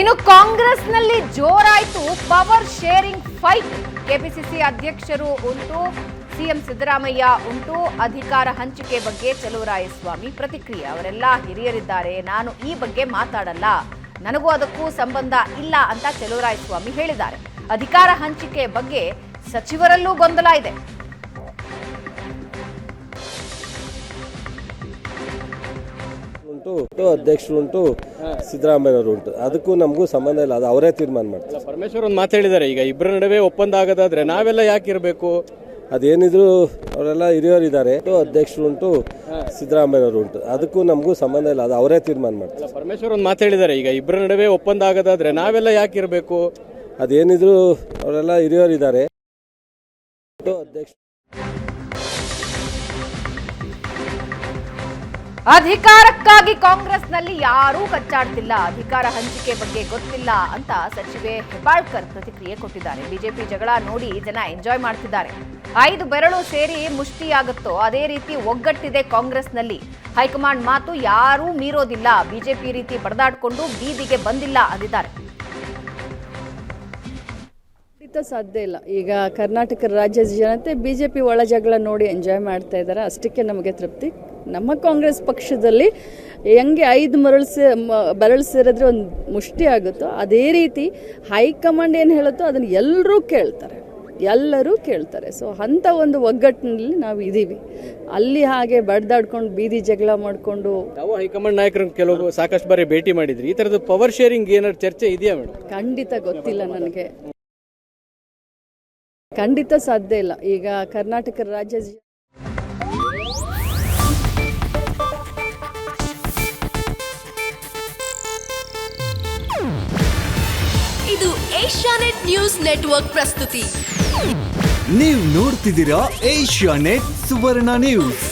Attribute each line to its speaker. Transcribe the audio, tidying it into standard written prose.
Speaker 1: ಇನ್ನು ಕಾಂಗ್ರೆಸ್ನಲ್ಲಿ ಜೋರಾಯಿತು power sharing fight. KPCC ಅಧ್ಯಕ್ಷರು ಉಂಟು, ಸಿಎಂ ಸಿದ್ದರಾಮಯ್ಯ ಉಂಟು. ಅಧಿಕಾರ ಹಂಚಿಕೆ ಬಗ್ಗೆ ಚಲುವರಾಯಸ್ವಾಮಿ ಪ್ರತಿಕ್ರಿಯೆ. ಅವರೆಲ್ಲ ಹಿರಿಯರಿದ್ದಾರೆ, ನಾನು ಈ ಬಗ್ಗೆ ಮಾತಾಡಲ್ಲ, ನನಗೂ ಅದಕ್ಕೂ ಸಂಬಂಧ ಇಲ್ಲ ಅಂತ ಚಲುವರಾಯಸ್ವಾಮಿ ಹೇಳಿದ್ದಾರೆ. ಅಧಿಕಾರ ಹಂಚಿಕೆ ಬಗ್ಗೆ ಸಚಿವರಲ್ಲೂ ಗೊಂದಲ ಇದೆ.
Speaker 2: ಅಧ್ಯಕ್ಷರು ಉಂಟು, ಸಿದ್ದರಾಮಯ್ಯವರು ಉಂಟು, ಅದಕ್ಕೂ ನಮಗೂ ಸಂಬಂಧ ಇಲ್ಲ, ಅದು ಅವರೇ ತೀರ್ಮಾನ ಮಾಡ್ತಾರೆ.
Speaker 3: ಪರಮೇಶ್ವರ್ ಒಂದು ಮಾತು ಹೇಳಿದ್ದಾರೆ, ಈಗ ಇಬ್ಬರ ನಡುವೆ ಒಪ್ಪಂದ ಆಗೋದಾದ್ರೆ ನಾವೆಲ್ಲ ಯಾಕಿರಬೇಕು?
Speaker 2: ಅದೇನಿದ್ರು ಅವರೆಲ್ಲ ಹಿರಿಯರಿದ್ದಾರೆ. ಅಧ್ಯಕ್ಷರು ಉಂಟು, ಸಿದ್ದರಾಮಯ್ಯವರು ಉಂಟು, ಅದಕ್ಕೂ ನಮಗೂ ಸಂಬಂಧ ಇಲ್ಲ, ಅದು ಅವರೇ ತೀರ್ಮಾನ ಮಾಡ್ತಾರೆ.
Speaker 3: ಪರಮೇಶ್ವರ್ ಒಂದು ಮಾತು ಹೇಳಿದ್ದಾರೆ, ಈಗ ಇಬ್ಬರ ನಡುವೆ ಒಪ್ಪಂದ ಆಗೋದಾದ್ರೆ ನಾವೆಲ್ಲ ಯಾಕಿರಬೇಕು?
Speaker 2: ಅದೇನಿದ್ರು ಅವರೆಲ್ಲ ಹಿರಿಯರಿದ್ದಾರೆ. ಅಧ್ಯಕ್ಷ
Speaker 1: ಅಧಿಕಾರಕ್ಕಾಗಿ ಕಾಂಗ್ರೆಸ್ನಲ್ಲಿ ಯಾರೂ ಕಚ್ಚಾಡ್ತಿಲ್ಲ, ಅಧಿಕಾರ ಹಂಚಿಕೆ ಬಗ್ಗೆ ಗೊತ್ತಿಲ್ಲ ಅಂತ ಸಚಿವೆ ಹೆಬ್ಬಾಳ್ಕರ್ ಪ್ರತಿಕ್ರಿಯೆ ಕೊಟ್ಟಿದ್ದಾರೆ. ಬಿಜೆಪಿ ಜಗಳ ನೋಡಿ ಜನ ಎಂಜಾಯ್ ಮಾಡ್ತಿದ್ದಾರೆ. 5 ಬೆರಳು ಸೇರಿ ಮುಷ್ಟಿಯಾಗುತ್ತೋ ಅದೇ ರೀತಿ ಒಗ್ಗಟ್ಟಿದೆ ಕಾಂಗ್ರೆಸ್ನಲ್ಲಿ. ಹೈಕಮಾಂಡ್ ಮಾತು ಯಾರೂ ಮೀರೋದಿಲ್ಲ, ಬಿಜೆಪಿ ರೀತಿ ಬಡದಾಡ್ಕೊಂಡು ಬೀದಿಗೆ ಬಂದಿಲ್ಲ ಅಂದಿದ್ದಾರೆ.
Speaker 4: ಸಾಧ್ಯ ಇಲ್ಲ. ಈಗ ಕರ್ನಾಟಕ ರಾಜ್ಯದ ಜನತೆ ಬಿಜೆಪಿ ಒಳ ಜಗಳ ನೋಡಿ ಎಂಜಾಯ್ ಮಾಡ್ತಾ ಇದ್ದಾರೆ, ಅಷ್ಟಕ್ಕೆ ನಮಗೆ ತೃಪ್ತಿ. ನಮ್ಮ ಕಾಂಗ್ರೆಸ್ ಪಕ್ಷದಲ್ಲಿ ಹೆಂಗೆ 5 ಬೆರಳು ಸೇರಿದ್ರೆ ಒಂದು ಮುಷ್ಟಿ ಆಗುತ್ತೋ ಅದೇ ರೀತಿ ಹೈಕಮಾಂಡ್ ಏನು ಹೇಳುತ್ತೋ ಅದನ್ನು ಎಲ್ಲರೂ ಕೇಳ್ತಾರೆ. ಸೊ ಅಂಥ ಒಂದು ಒಗ್ಗಟ್ಟಿನಲ್ಲಿ ನಾವು ಇದ್ದೀವಿ. ಅಲ್ಲಿ ಹಾಗೆ ಬಡ್ದಾಡ್ಕೊಂಡು ಬೀದಿ ಜಗಳ ಮಾಡಿಕೊಂಡು
Speaker 3: ನಾವು ಹೈಕಮಾಂಡ್ ನಾಯಕರನ್ನು ಕೆಲವು ಸಾಕಷ್ಟು ಬಾರಿ ಭೇಟಿ ಮಾಡಿದ್ರಿ. ಈ ಥರದ ಪವರ್ ಶೇರಿಂಗ್ ಏನಾದ್ರು ಚರ್ಚೆ ಇದೆಯಾ ಮೇಡಮ್?
Speaker 4: ಖಂಡಿತ ಗೊತ್ತಿಲ್ಲ ನನಗೆ, ಖಂಡಿತ ಸಾಧ್ಯ ಇಲ್ಲ. ಈಗ ಕರ್ನಾಟಕ ರಾಜ್ಯ
Speaker 5: ಇದು ಏಷ್ಯಾನೆಟ್ ನ್ಯೂಸ್ ನೆಟ್ವರ್ಕ್ ಪ್ರಸ್ತುತಿ.
Speaker 6: ನೀವು ನೋಡ್ತಿದ್ದೀರಾ ಏಷ್ಯಾನೆಟ್ ಸುವರ್ಣ ನ್ಯೂಸ್.